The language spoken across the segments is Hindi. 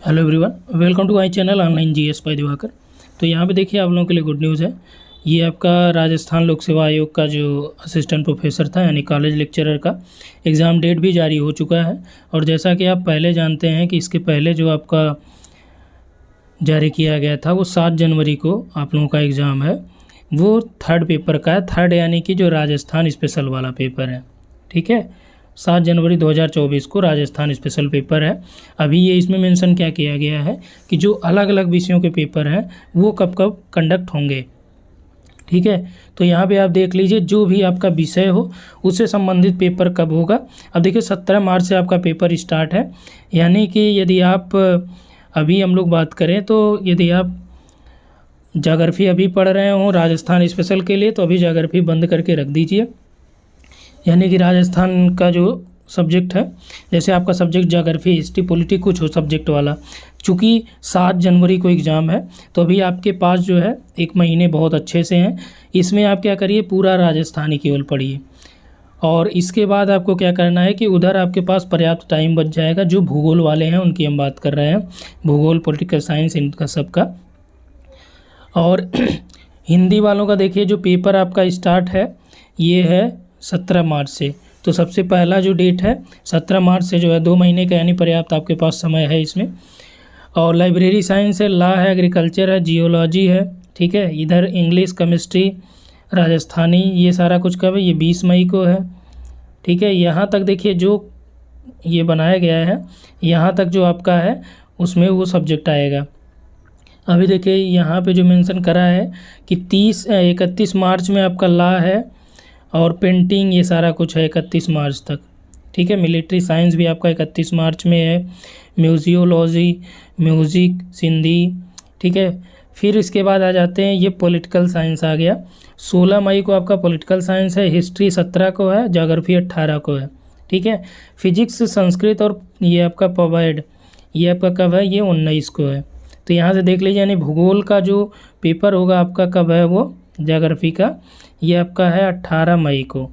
Hello everyone, welcome to my channel online GS by Diwakar. तो यहाँ पे देखिए आप लोगों के लिए गुड न्यूज़ है। ये आपका राजस्थान लोक सेवा आयोग का जो असिस्टेंट प्रोफेसर था यानी कॉलेज लेक्चरर का एग्ज़ाम डेट भी जारी हो चुका है। और जैसा कि आप पहले जानते हैं कि इसके पहले जो आपका जारी किया गया था वो 7 जनवरी को आप लोगों का एग्ज़ाम है, वो थर्ड पेपर का है। थर्ड यानी कि जो राजस्थान स्पेशल वाला पेपर है, ठीक है। 7 जनवरी 2024 को राजस्थान स्पेशल पेपर है। अभी ये इसमें मेंशन क्या किया गया है कि जो अलग अलग विषयों के पेपर हैं वो कब कब कंडक्ट होंगे, ठीक है। तो यहाँ पे आप देख लीजिए जो भी आपका विषय हो उससे संबंधित पेपर कब होगा। अब देखिए 17 मार्च से आपका पेपर स्टार्ट है, यानी कि यदि आप अभी हम लोग बात करें तो यदि आप ज्योग्राफी अभी पढ़ रहे हों राजस्थान स्पेशल के लिए तो अभी ज्योग्राफी बंद करके रख दीजिए। यानी कि राजस्थान का जो सब्जेक्ट है, जैसे आपका सब्जेक्ट ज्योग्राफी, हिस्ट्री, पॉलिटी कुछ हो सब्जेक्ट वाला, चूँकि 7 जनवरी को एग्ज़ाम है तो अभी आपके पास जो है 1 महीने बहुत अच्छे से हैं। इसमें आप क्या करिए, पूरा राजस्थानी केवल पढ़िए। और इसके बाद आपको क्या करना है कि उधर आपके पास पर्याप्त टाइम बच जाएगा। जो भूगोल वाले हैं उनकी हम बात कर रहे हैं, भूगोल, पॉलिटिकल साइंस, इनका सबका। और हिंदी वालों का देखिए जो पेपर आपका स्टार्ट है ये है 17 मार्च से। तो सबसे पहला जो डेट है 17 मार्च से जो है 2 महीने का, यानी पर्याप्त आपके पास समय है इसमें। और लाइब्रेरी साइंस है, लॉ है, एग्रीकल्चर है, जियोलॉजी है, ठीक है। इधर इंग्लिश, केमिस्ट्री, राजस्थानी, ये सारा कुछ कब है, ये 20 मई को है, ठीक है। यहाँ तक देखिए जो ये बनाया गया है यहाँ तक जो आपका है उसमें वो सब्जेक्ट आएगा। अभी देखिए यहाँ पे जो मेंशन करा है कि 31 मार्च में आपका लॉ है और पेंटिंग, ये सारा कुछ है 31 मार्च तक, ठीक है। मिलिट्री साइंस भी आपका 31 मार्च में है, म्यूजियोलॉजी, म्यूज़िक, सिंधी, ठीक है। फिर इसके बाद आ जाते हैं, ये पॉलिटिकल साइंस आ गया। 16 मई को आपका पॉलिटिकल साइंस है, हिस्ट्री 17 को है, ज्योग्राफी 18 को है, ठीक है। फिजिक्स, संस्कृत और ये आपका पवाइड, ये आपका कब है, ये 19 को है। तो यहाँ से देख लीजिए, यानी भूगोल का जो पेपर होगा आपका कब है, वो ज्योग्राफी का, ये आपका है 18 मई को,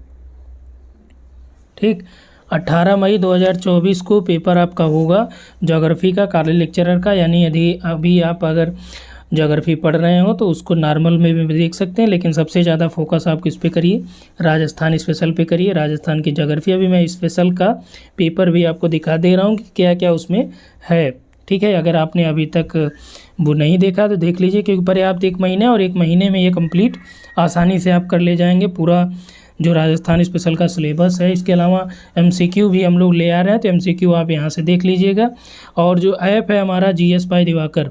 ठीक। 18 मई 2024 को पेपर आपका होगा ज्योग्राफी का, कॉलेज लेक्चरर का। यानी यदि अभी आप अगर ज्योग्राफी पढ़ रहे हो तो उसको नॉर्मल में भी देख सकते हैं, लेकिन सबसे ज़्यादा फोकस आप किस पे करिए, राजस्थान स्पेशल पे करिए, राजस्थान की ज्योग्राफी। अभी मैं स्पेशल का पेपर भी आपको दिखा दे रहा हूँ कि क्या क्या उसमें है, ठीक है। अगर आपने अभी तक वो नहीं देखा तो देख लीजिए, क्योंकि पर्याप्त 1 महीने, और 1 महीने में ये कंप्लीट आसानी से आप कर ले जाएंगे पूरा जो राजस्थान स्पेशल का सिलेबस है। इसके अलावा एमसीक्यू भी हम लोग ले आ रहे हैं, तो एमसीक्यू आप यहाँ से देख लीजिएगा। और जो ऐप है हमारा जीएस बाय दिवाकर,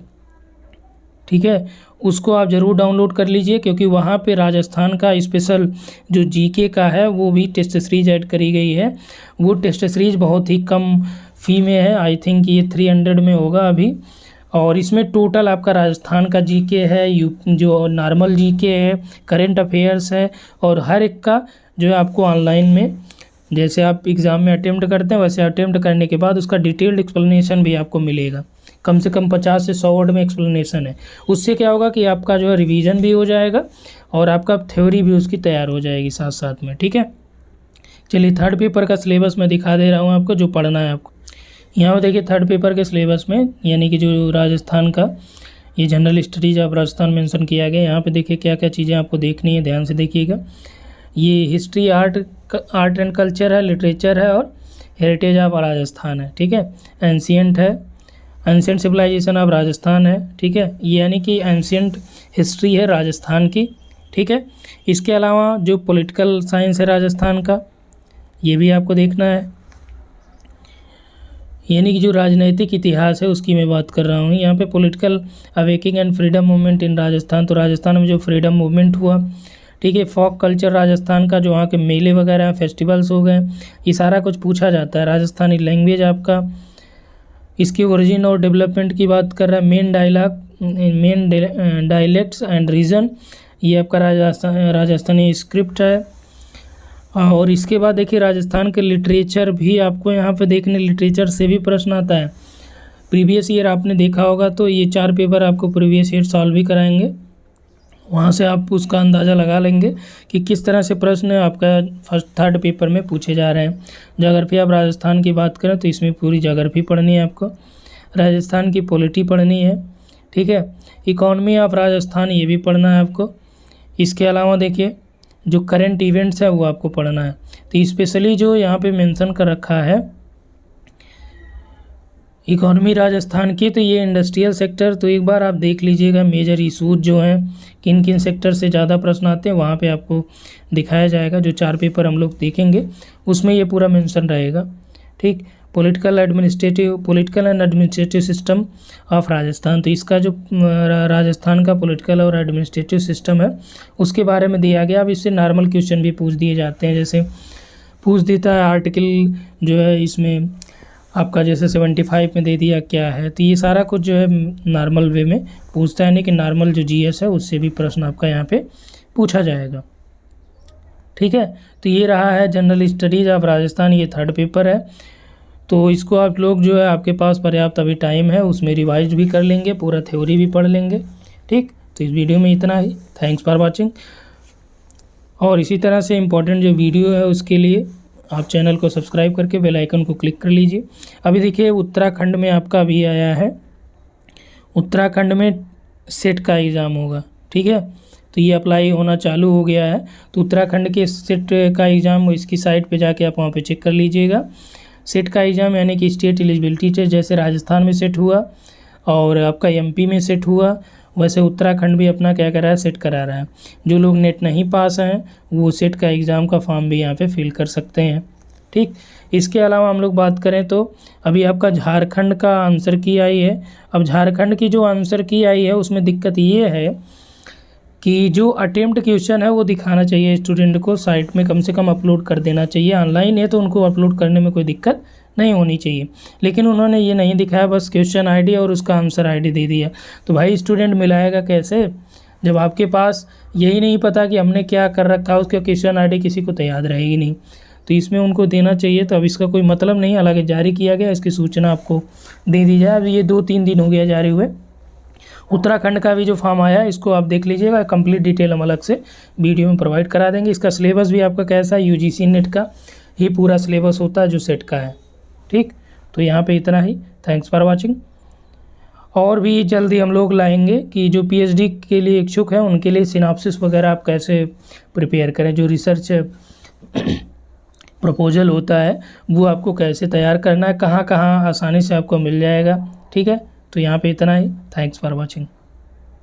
ठीक है, उसको आप ज़रूर डाउनलोड कर लीजिए, क्योंकि वहाँ पे राजस्थान का स्पेशल जो जीके का है वो भी टेस्ट सीरीज ऐड करी गई है। वो टेस्ट सीरीज बहुत ही कम फ़ी में है, आई थिंक ये 300 में होगा अभी। और इसमें टोटल आपका राजस्थान का जीके है, जो नॉर्मल जीके है, करंट अफेयर्स है, और हर एक का जो है आपको ऑनलाइन में, जैसे आप एग्ज़ाम में अटेम्प्ट करते हैं वैसे अटेम्प्ट करने के बाद उसका डिटेल्ड एक्सप्लेनेशन भी आपको मिलेगा। कम से कम 50 से 100 वर्ड में एक्सप्लेनेशन है। उससे क्या होगा कि आपका जो है रिवीजन भी हो जाएगा और आपका थ्योरी भी उसकी तैयार हो जाएगी साथ साथ में, ठीक है। चलिए थर्ड पेपर का सिलेबस मैं दिखा दे रहा हूँ आपको, जो पढ़ना है आपको। यहाँ पर देखिए थर्ड पेपर के सिलेबस में, यानी कि जो राजस्थान का ये general studies of Rajasthan mention किया गया। यहाँ पे देखिए क्या क्या चीज़ें आपको देखनी है, ध्यान से देखिएगा। ये हिस्ट्री, आर्ट एंड कल्चर है, लिटरेचर है, और हेरिटेज ऑफ राजस्थान है, ठीक है। एंशियंट है, एंशियंट सिविलाइजेशन ऑफ राजस्थान है, ठीक है। ये यानी कि एंशियंट हिस्ट्री है राजस्थान की, ठीक है। इसके अलावा जो पॉलिटिकल साइंस है राजस्थान का, ये भी आपको देखना है। यानी कि जो राजनैतिक इतिहास है उसकी मैं बात कर रहा हूँ। यहाँ पे political awaking and freedom movement in Rajasthan, तो राजस्थान में जो फ्रीडम मूवमेंट हुआ, ठीक है। फोक कल्चर राजस्थान का, जो वहाँ के मेले वगैरह हैं, फेस्टिवल्स हो गए, ये सारा कुछ पूछा जाता है। राजस्थानी लैंग्वेज आपका, इसकी ओरिजिन और डेवलपमेंट की बात कर रहा है। मेन डायलेक्ट्स एंड रीजन, ये आपका राजस्थानी स्क्रिप्ट है। और इसके बाद देखिए राजस्थान के लिटरेचर भी आपको यहाँ पे देखने, लिटरेचर से भी प्रश्न आता है। प्रीवियस ईयर आपने देखा होगा, तो ये 4 पेपर आपको प्रीवियस ईयर सॉल्व भी कराएंगे। वहाँ से आप उसका अंदाज़ा लगा लेंगे कि किस तरह से प्रश्न आपका फर्स्ट थर्ड पेपर में पूछे जा रहे हैं। ज्योग्राफी आप राजस्थान की बात करें तो इसमें पूरी ज्योग्राफी पढ़नी है आपको। राजस्थान की पॉलिटी पढ़नी है, ठीक है। इकॉनमी ऑफ राजस्थान ये भी पढ़ना है आपको। इसके अलावा देखिए जो करंट इवेंट्स है वो आपको पढ़ना है। तो स्पेशली जो यहाँ पे मेंशन कर रखा है इकॉनमी राजस्थान की, तो ये इंडस्ट्रियल सेक्टर, तो एक बार आप देख लीजिएगा मेजर इशूज जो हैं, किन किन सेक्टर से ज़्यादा प्रश्न आते हैं, वहाँ पे आपको दिखाया जाएगा। जो 4 पेपर हम लोग देखेंगे उसमें ये पूरा मेंशन रहेगा, ठीक। Political and administrative system of Rajasthan, तो इसका जो राजस्थान का पॉलिटिकल और एडमिनिस्ट्रेटिव सिस्टम है उसके बारे में दिया गया। अब इससे नॉर्मल क्वेश्चन भी पूछ दिए जाते हैं, जैसे पूछ देता है आर्टिकल जो है इसमें आपका जैसे 75 में दे दिया क्या है, तो ये सारा कुछ जो है नॉर्मल वे में पूछता है, नहीं कि नॉर्मल जो जीएस है उससे भी प्रश्न आपका यहाँ पे पूछा जाएगा, ठीक है। तो ये रहा है जनरल स्टडीज़ ऑफ राजस्थान, ये 3rd पेपर है। तो इसको आप लोग जो है आपके पास पर्याप्त अभी टाइम है, उसमें रिवाइज भी कर लेंगे, पूरा थ्योरी भी पढ़ लेंगे, ठीक। तो इस वीडियो में इतना ही। Thanks for watching. और इसी तरह से इम्पोर्टेंट जो वीडियो है उसके लिए आप चैनल को सब्सक्राइब करके बेल आइकन को क्लिक कर लीजिए। अभी देखिए उत्तराखंड में आपका अभी आया है, उत्तराखंड में सेट का एग्ज़ाम होगा, ठीक है। तो ये अप्लाई होना चालू हो गया है। तो उत्तराखंड के सेट का एग्ज़ाम इसकी साइट पे जाके आप वहाँ पे चेक कर लीजिएगा। सेट का एग्ज़ाम यानी कि स्टेट एलिजिबिलिटी टेस्ट, जैसे राजस्थान में सेट हुआ और आपका एमपी में सेट हुआ, वैसे उत्तराखंड भी अपना क्या कर रहा है, सेट करा रहा है। जो लोग नेट नहीं पास हैं वो सेट का एग्ज़ाम का फॉर्म भी यहाँ पे फिल कर सकते हैं, ठीक। इसके अलावा हम लोग बात करें तो अभी आपका झारखंड का आंसर की आई है। अब झारखंड की जो आंसर की आई है उसमें दिक्कत ये है कि जो अटेम्प्ट क्वेश्चन है वो दिखाना चाहिए स्टूडेंट को, साइट में कम से कम अपलोड कर देना चाहिए। ऑनलाइन है तो उनको अपलोड करने में कोई दिक्कत नहीं होनी चाहिए, लेकिन उन्होंने ये नहीं दिखाया, बस क्वेश्चन आईडी और उसका आंसर आईडी दे दिया। तो भाई स्टूडेंट मिलाएगा कैसे जब आपके पास यही नहीं पता कि हमने क्या कर रखा है, उसका क्वेश्चन आईडी किसी को तो याद रहेगी नहीं। तो इसमें उनको देना चाहिए। तो अब इसका कोई मतलब नहीं, हालांकि जारी किया गया, इसकी सूचना आपको दे दी जाए। अब ये 2-3 दिन हो गया जारी हुए। उत्तराखंड का भी जो फॉर्म आया है इसको आप देख लीजिएगा, कंप्लीट डिटेल हम अलग से वीडियो में प्रोवाइड करा देंगे। इसका सिलेबस भी आपका कैसा है, यूजीसी नेट का ही पूरा सिलेबस होता है जो सेट का है, ठीक। तो यहाँ पे इतना ही। Thanks for watching. और भी जल्दी हम लोग लाएंगे कि जो पीएचडी के लिए इच्छुक है उनके लिए सिनॉप्सिस वगैरह आप कैसे प्रिपेयर करें, जो रिसर्च प्रपोजल होता है वो आपको कैसे तैयार करना है, कहाँ कहाँ आसानी से आपको मिल जाएगा, ठीक है। तो यहाँ पे इतना ही। Thanks for watching.